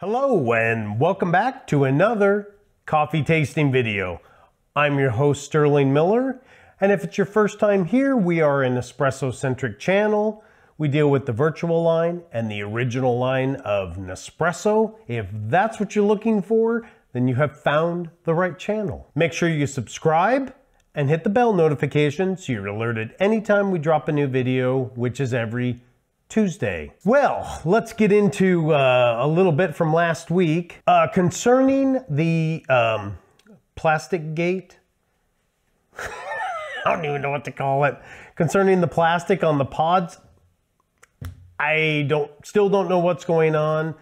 Hello and welcome back to another coffee tasting video. I'm your host Sterling Miller, and if it's your first time here, we are an espresso-centric channel. We deal with the Vertuo line and the original line of Nespresso. If that's what you're looking for, then you have found the right channel. Make sure you subscribe and hit the bell notification so you're alerted anytime we drop a new video, which is every Tuesday. Well, let's get into a little bit from last week concerning the plastic gate. I don't even know what to call it. Concerning the plastic on the pods, I still don't know what's going on.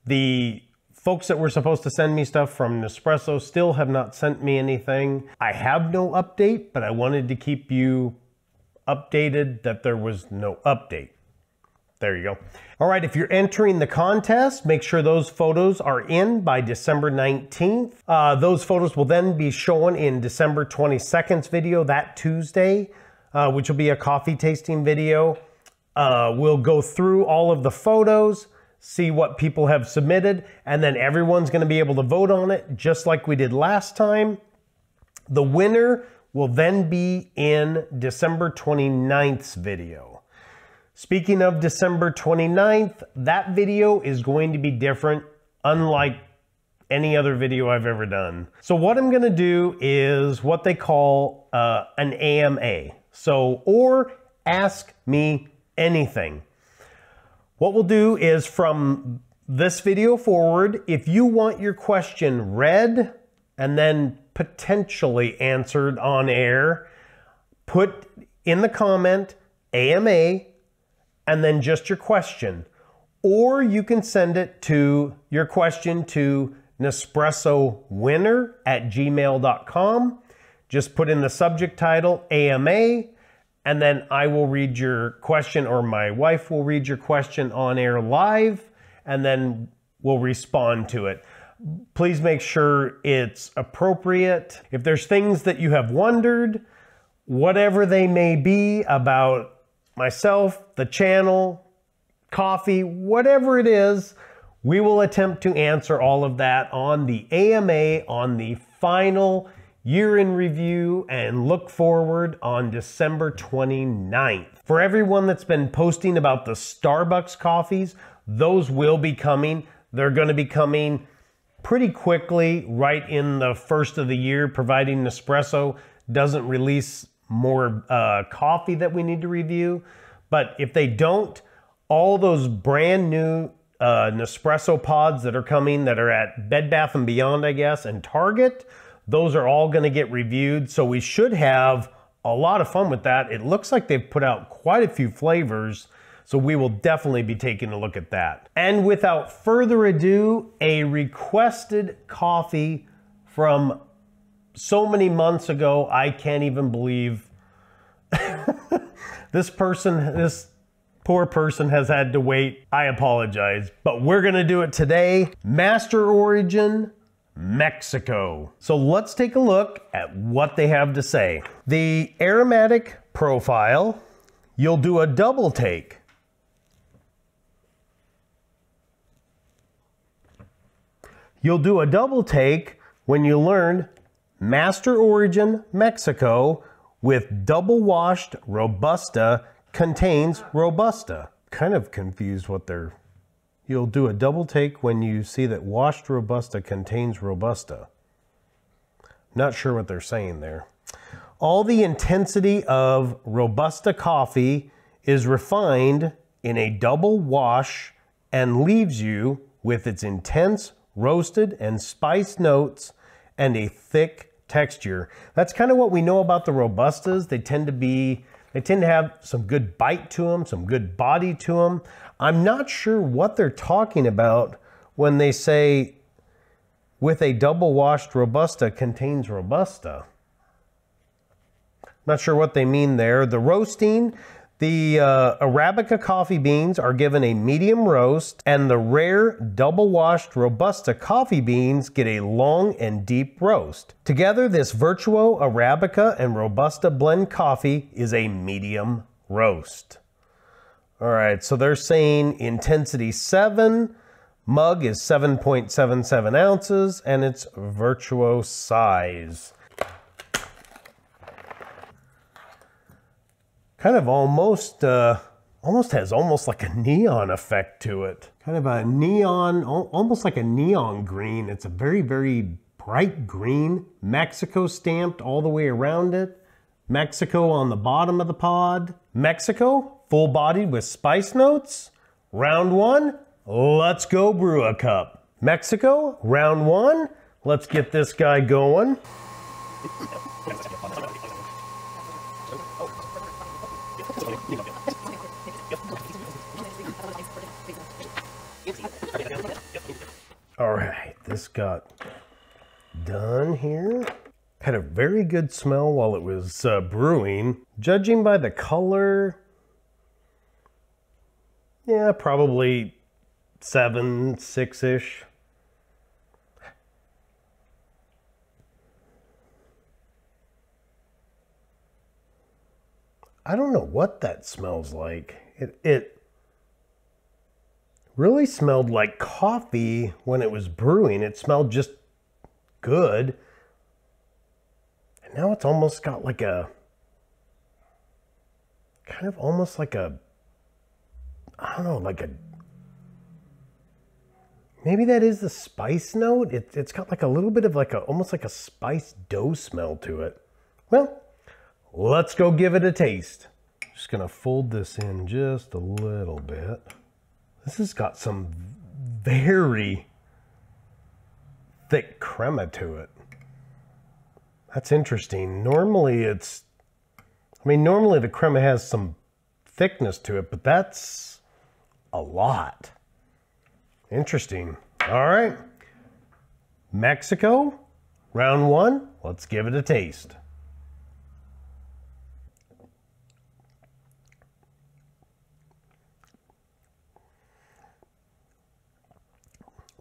The folks that were supposed to send me stuff from Nespresso still have not sent me anything. I have no update, but I wanted to keep you updated that there was no update. There you go. All right, if you're entering the contest, make sure those photos are in by December 19th. Those photos will then be shown in December 22nd's video, that Tuesday, which will be a coffee tasting video. We'll go through all of the photos, see what people have submitted, and then everyone's gonna be able to vote on it, just like we did last time. The winner will then be in December 29th's video. Speaking of December 29th, that video is going to be different, unlike any other video I've ever done. So what I'm gonna do is what they call an AMA. Or ask me anything. What we'll do is from this video forward, if you want your question read and then potentially answered on air, put in the comment AMA, and then just your question. Or you can send it to your question to nespressowinner@gmail.com. Just put in the subject title AMA, and then I will read your question, or my wife will read your question on air live, and then we'll respond to it. Please make sure it's appropriate. If there's things that you have wondered, whatever they may be about myself, the channel, coffee, whatever it is, we will attempt to answer all of that on the AMA on the final year in review, and look forward on December 29th. For everyone that's been posting about the Starbucks coffees, those will be coming. They're going to be coming pretty quickly, right in the first of the year, providing Nespresso doesn't release more coffee that we need to review. But if they don't, all those brand new Nespresso pods that are coming, that are at Bed Bath & Beyond, I guess, and Target, those are all gonna get reviewed. So we should have a lot of fun with that. It looks like they've put out quite a few flavors, so we will definitely be taking a look at that. And without further ado, a requested coffee from so many months ago, I can't even believe this poor person has had to wait. I apologize, but we're gonna do it today. Master Origin, Mexico. So let's take a look at what they have to say. The aromatic profile, you'll do a double take. You'll do a double take when you learn Master Origin Mexico with double washed Robusta contains Robusta. Kind of confused what they're... You'll do a double take when you see that washed Robusta contains Robusta. Not sure what they're saying there. All the intensity of Robusta coffee is refined in a double wash and leaves you with its intense roasted and spiced notes and a thick texture. That's kind of what we know about the Robustas. They tend to have some good bite to them, some good body to them. I'm not sure what they're talking about when they say with a double washed Robusta contains Robusta. Not sure what they mean there. The roasting, the Arabica coffee beans are given a medium roast, and the rare double washed Robusta coffee beans get a long and deep roast. Together, this Vertuo Arabica and Robusta blend coffee is a medium roast. All right, so they're saying intensity 7, Mug is 7.77 ounces and it's Vertuo size. Kind of almost has like a neon effect to it. Kind of a neon, almost like a neon green. It's a very, very bright green. Mexico stamped all the way around it. Mexico on the bottom of the pod. Mexico, full bodied with spice notes. Round one, let's go brew a cup. Mexico, round one, let's get this guy going. All right, this got done here. Had a very good smell while it was brewing. Judging by the color, yeah, probably 7, 6-ish. I don't know what that smells like. It really smelled like coffee when it was brewing. It smelled just good. And now it's almost got like a, kind of almost like a, I don't know, like a, maybe that is the spice note. It's got like a little bit of like a, almost like a spiced dough smell to it. Well, let's go give it a taste. Just gonna fold this in just a little bit. This has got some very thick crema to it. That's interesting. Normally normally the crema has some thickness to it, but that's a lot. Interesting. All right. Mexico, round one. Let's give it a taste.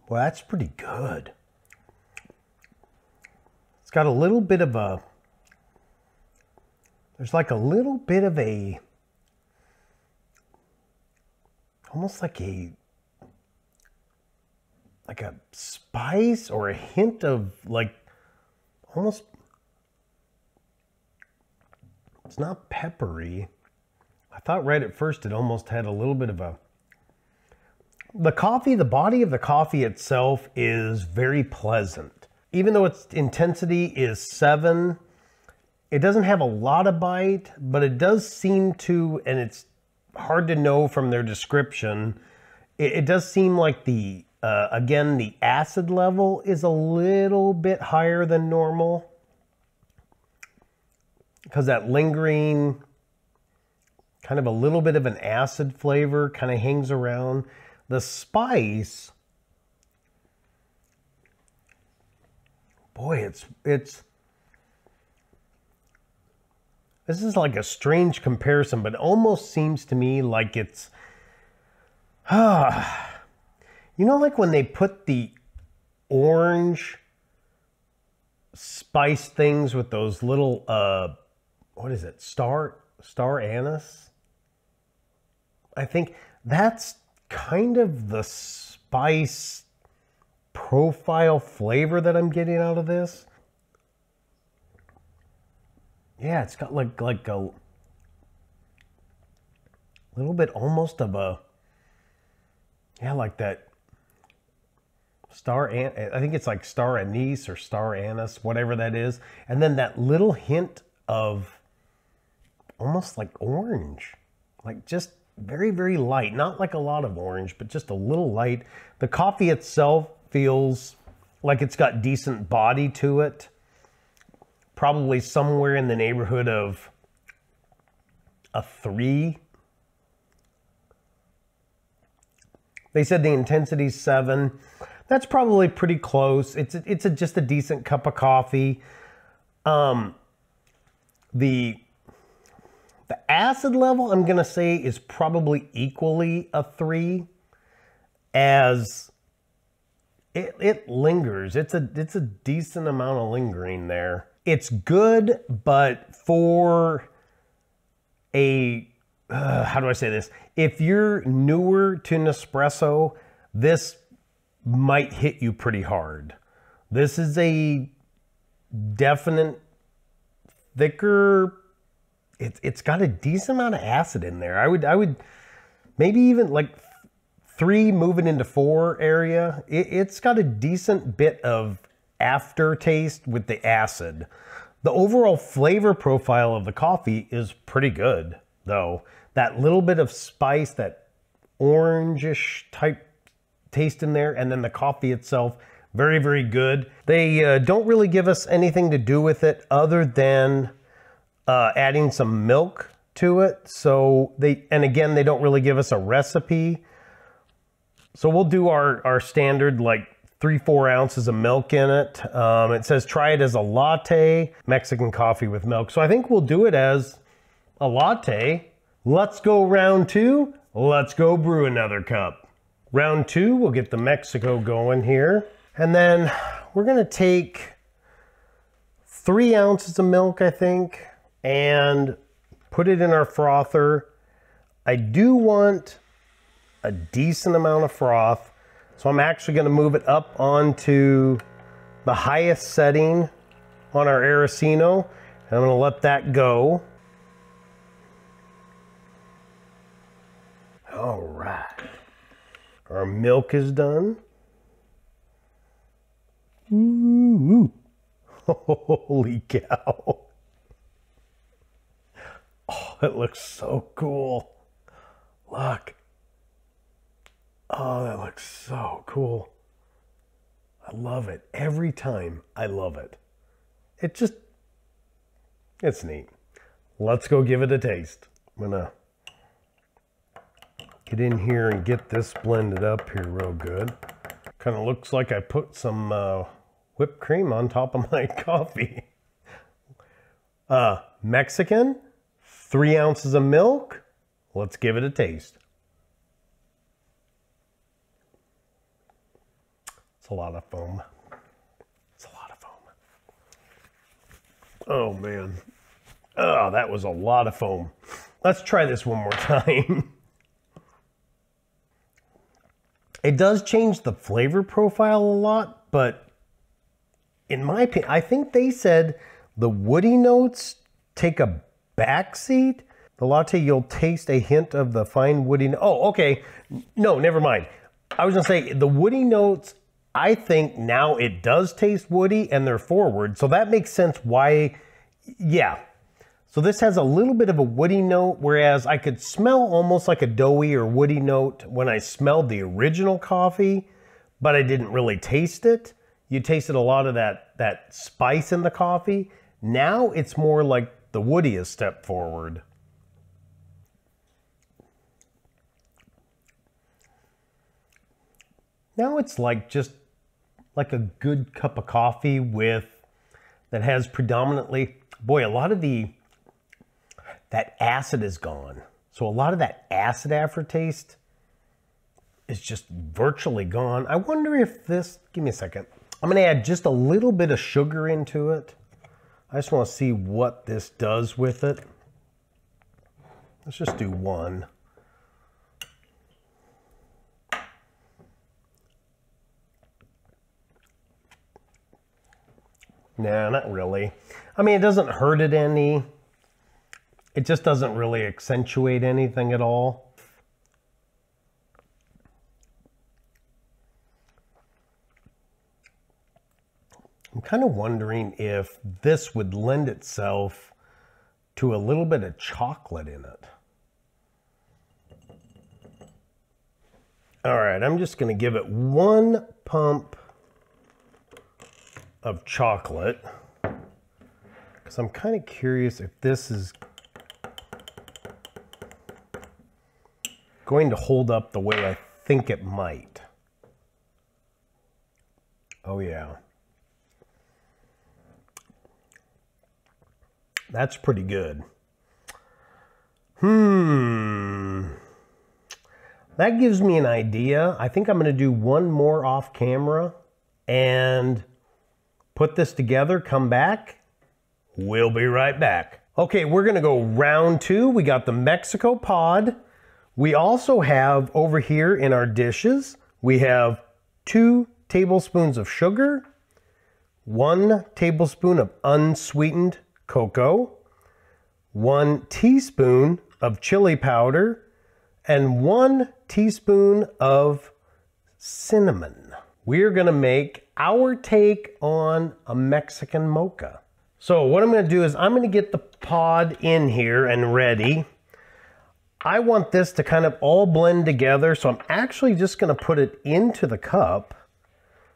Well, that's pretty good. It's got a little bit of a, there's like a little bit of a, almost like a spice or a hint of like, almost, it's not peppery. I thought right at first it almost had a little bit of a, the coffee, the body of the coffee itself is very pleasant. Even though its intensity is 7, it doesn't have a lot of bite, but it does seem to, and it's hard to know from their description, it does seem like the, again, the acid level is a little bit higher than normal. Because that lingering, kind of a little bit of an acid flavor kind of hangs around. The spice, boy, it's, this is like a strange comparison, but it almost seems to me like it's, you know, like when they put the orange spice things with those little, what is it, star anise? I think that's kind of the spice profile flavor that I'm getting out of this. Yeah, it's got like a little bit almost of a, yeah, like that I think it's like star anise or star anise, whatever that is. And then that little hint of almost like orange, like just very, very light, not like a lot of orange, but just a little light. The coffee itself feels like it's got decent body to it. Probably somewhere in the neighborhood of a 3. They said the intensity's 7. That's probably pretty close. It's just a decent cup of coffee. The acid level, I'm going to say, is probably equally a 3, as it lingers. It's a decent amount of lingering there. It's good, but for a, how do I say this? If you're newer to Nespresso, this might hit you pretty hard. This is a definite thicker, it's got a decent amount of acid in there. I would maybe even like 3 moving into 4 area. It's got a decent bit of aftertaste with the acid. The overall flavor profile of the coffee is pretty good though. That little bit of spice, that orangish type taste in there, and then the coffee itself, very, very good. They don't really give us anything to do with it other than adding some milk to it. So and again, they don't really give us a recipe. So we'll do our standard like 3-4 ounces of milk in it. It says try it as a latte, Mexican coffee with milk. So I think we'll do it as a latte. Let's go round 2. Let's go brew another cup. Round 2, we'll get the Mexico going here. And then we're gonna take 3 ounces of milk, I think, and put it in our frother. I do want a decent amount of froth, so I'm actually gonna move it up onto the highest setting on our Aracino, and I'm gonna let that go. All right, our milk is done. Ooh, holy cow. Oh, it looks so cool. Look. Oh, that looks so cool. I love it. Every time I love it. It's neat. Let's go give it a taste. I'm gonna get in here and get this blended up here real good. Kind of looks like I put some whipped cream on top of my coffee. Mexican, 3 ounces of milk. Let's give it a taste. It's a lot of foam. It's a lot of foam. Oh man. Oh, that was a lot of foam. Let's try this one more time. It does change the flavor profile a lot, but in my opinion, I think they said the woody notes take a backseat. The latte, you'll taste a hint of the fine woody. Oh, okay. No, never mind. I was gonna say the woody notes, I think now it does taste woody and they're forward. So that makes sense why, yeah. So this has a little bit of a woody note, whereas I could smell almost like a doughy or woody note when I smelled the original coffee, but I didn't really taste it. You tasted a lot of that spice in the coffee. Now it's more like the woody has stepped forward. Now it's like just like a good cup of coffee that has predominantly, boy, a lot of that acid is gone. So a lot of that acid aftertaste is just virtually gone. I wonder if this, give me a second. I'm gonna add just a little bit of sugar into it. I just wanna see what this does with it. Let's just do 1. Nah, not really. I mean, it doesn't hurt it any. It just doesn't really accentuate anything at all. I'm kind of wondering if this would lend itself to a little bit of chocolate in it. All right, I'm just going to give it 1 pump of chocolate, because I'm kind of curious if this is going to hold up the way I think it might. Oh yeah. That's pretty good. That gives me an idea. I think I'm going to do 1 more off camera and put this together, come back. We'll be right back. Okay, we're going to go round 2. We got the Mexico pod. We also have over here in our dishes, we have 2 tablespoons of sugar, 1 tablespoon of unsweetened cocoa, 1 teaspoon of chili powder, and 1 teaspoon of cinnamon. We're gonna make our take on a Mexican mocha. So what I'm gonna do is I'm gonna get the pod in here and ready. I want this to kind of all blend together, so I'm actually just gonna put it into the cup.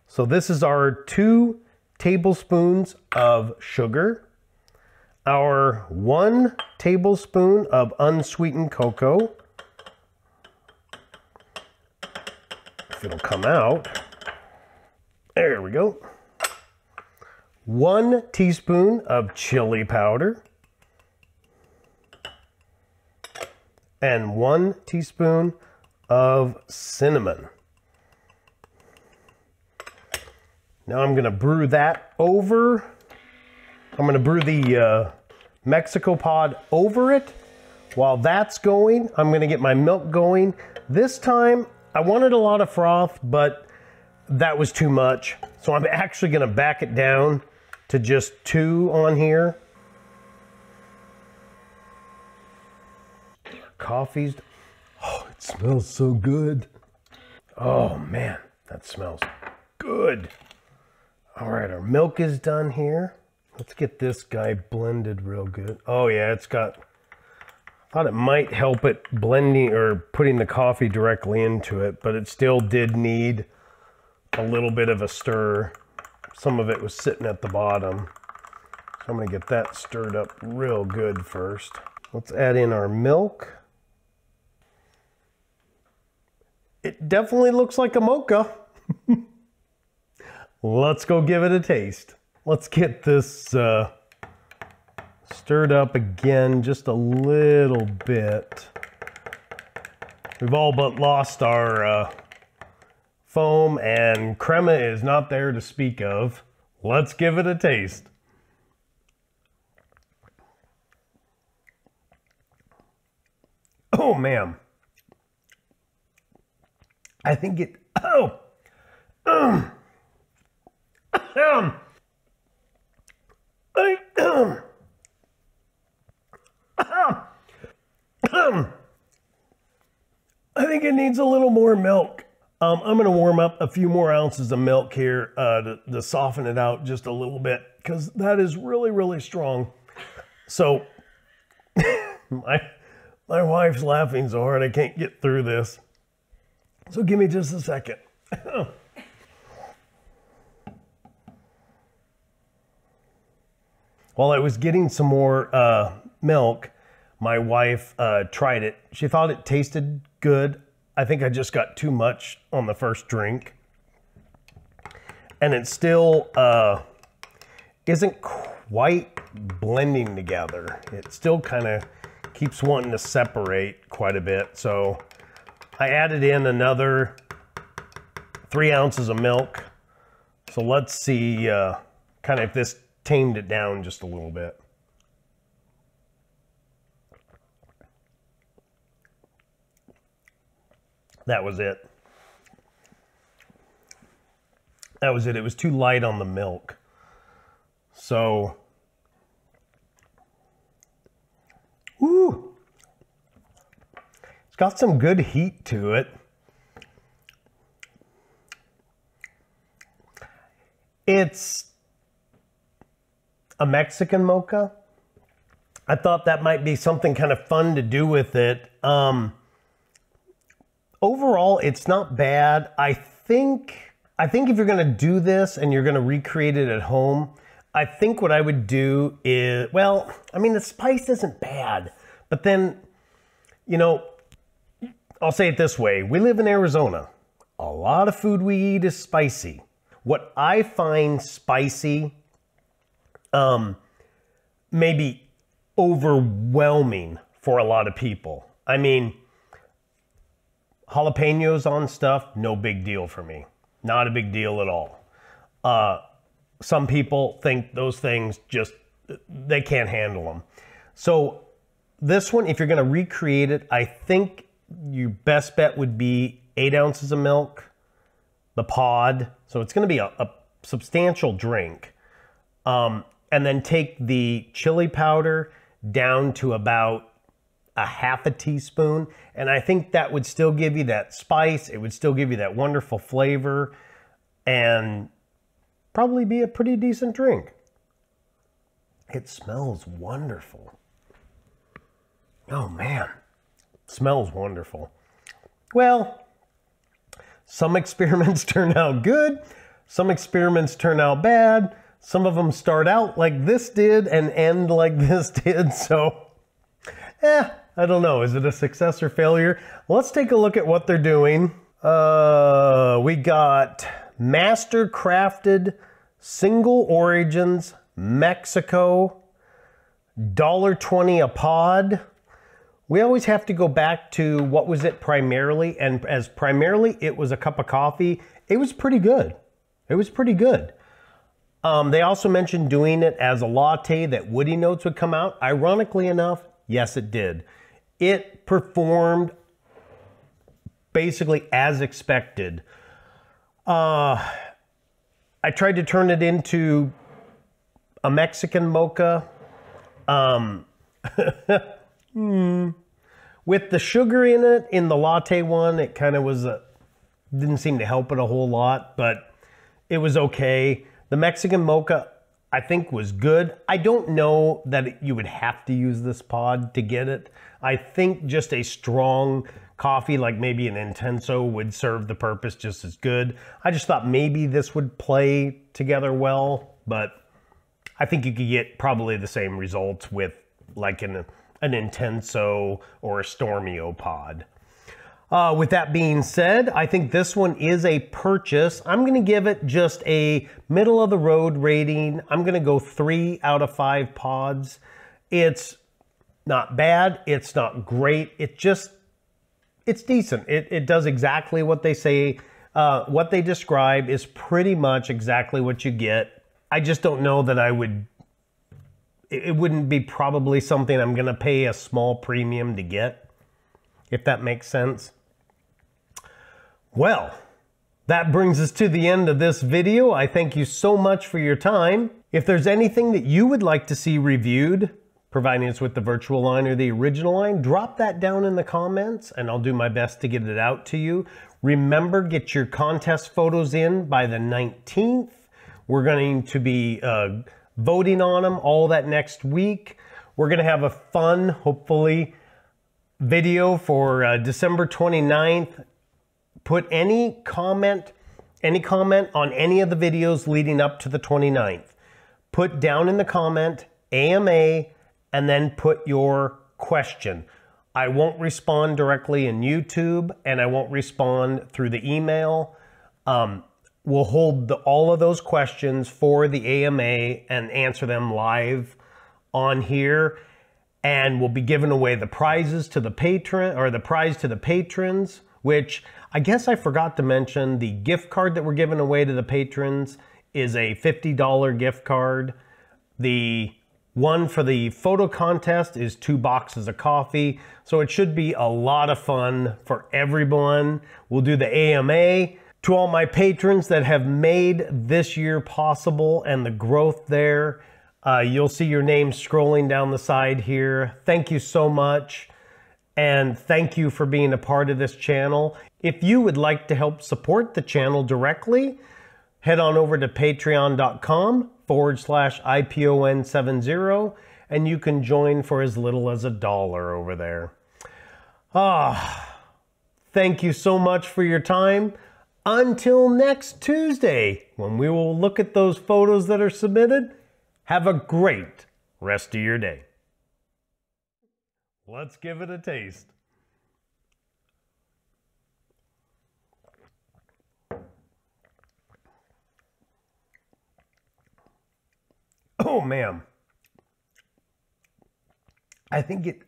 So this is our 2 tablespoons of sugar, our 1 tablespoon of unsweetened cocoa. If it'll come out. There we go. 1 teaspoon of chili powder. And 1 teaspoon of cinnamon. Now I'm gonna brew that over. I'm gonna brew the Mexico pod over it. While that's going, I'm gonna get my milk going. This time, I wanted a lot of froth, but that was too much. So I'm actually gonna back it down to just 2 on here. Coffee's, oh, it smells so good. Oh man, that smells good. All right, our milk is done here. Let's get this guy blended real good. Oh yeah, it's got, I thought it might help it blending or putting the coffee directly into it, but it still did need a little bit of a stir. Some of it was sitting at the bottom. So I'm gonna get that stirred up real good first. Let's add in our milk. It definitely looks like a mocha. Let's go give it a taste. Let's get this stirred up again just a little bit. We've all but lost our foam, and crema is not there to speak of. Let's give it a taste. Oh man. I think it, I think it needs a little more milk. I'm going to warm up a few more ounces of milk here to soften it out just a little bit, because that is really, really strong. So my wife's laughing so hard I can't get through this. So give me just a second. While I was getting some more milk, my wife tried it. She thought it tasted good. I think I just got too much on the first drink. And it still isn't quite blending together. It still kind of keeps wanting to separate quite a bit. So I added in another 3 ounces of milk. So let's see kind of if this tamed it down just a little bit. That was it. That was it. It was too light on the milk. So, ooh, it's got some good heat to it. It's a Mexican mocha. I thought that might be something kind of fun to do with it. Overall, it's not bad. I think if you're gonna do this and you're gonna recreate it at home, I think what I would do is, well, I mean, the spice isn't bad, but then, you know, I'll say it this way. We live in Arizona. A lot of food we eat is spicy. What I find spicy, maybe overwhelming for a lot of people. I mean, jalapenos on stuff, no big deal for me. Not a big deal at all. Some people think those things just, they can't handle them. So this one, if you're gonna recreate it, I think your best bet would be 8 ounces of milk, the pod. So it's going to be a substantial drink. And then take the chili powder down to about a half a teaspoon. And I think that would still give you that spice. It would still give you that wonderful flavor and probably be a pretty decent drink. It smells wonderful. Oh man, it smells wonderful. Well, some experiments turn out good. Some experiments turn out bad. Some of them start out like this did and end like this did. So, I don't know. Is it a success or failure? Let's take a look at what they're doing. We got Master Crafted Single Origins Mexico, $1.20 a pod. We always have to go back to what was it primarily, and as primarily it was a cup of coffee, it was pretty good. It was pretty good. They also mentioned doing it as a latte, that woody notes would come out. Ironically enough, yes, it did. It performed basically as expected. I tried to turn it into a Mexican mocha. With the sugar in it, in the latte one, it kind of was, didn't seem to help it a whole lot, but it was okay. The Mexican mocha, I think, was good. I don't know that you would have to use this pod to get it. I think just a strong coffee, like maybe an Intenso, would serve the purpose just as good. I just thought maybe this would play together well, but I think you could get probably the same results with like an Intenso or a Stormio pod. With that being said, I think this one is a purchase. I'm going to give it just a middle of the road rating. I'm going to go 3 out of 5 pods. It's not bad. It's not great. It's decent. It does exactly what they say. What they describe is pretty much exactly what you get. I just don't know that it wouldn't be probably something I'm going to pay a small premium to get, if that makes sense. Well, that brings us to the end of this video. I thank you so much for your time. If there's anything that you would like to see reviewed, providing it's with the Vertuo line or the original line, drop that down in the comments and I'll do my best to get it out to you. Remember, get your contest photos in by the 19th. We're going to be voting on them all that next week. We're going to have a fun, hopefully, video for December 29th. Put any comment on any of the videos leading up to the 29th. Put down in the comment AMA and then put your question. I won't respond directly in YouTube and I won't respond through the email. We'll hold all of those questions for the AMA and answer them live on here. And we'll be giving away the prizes to the patron, or the prize to the patrons, which I guess I forgot to mention. The gift card that we're giving away to the patrons is a $50 gift card. The one for the photo contest is 2 boxes of coffee. So it should be a lot of fun for everyone. We'll do the AMA. To all my patrons that have made this year possible and the growth there, you'll see your name scrolling down the side here. Thank you so much. And thank you for being a part of this channel. If you would like to help support the channel directly, head on over to patreon.com/IPON70 and you can join for as little as $1 over there. Thank you so much for your time. Until next Tuesday, when we will look at those photos that are submitted, have a great rest of your day. Let's give it a taste. Oh, man. I think it...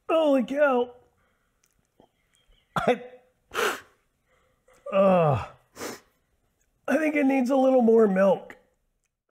Holy cow. I think it needs a little more milk.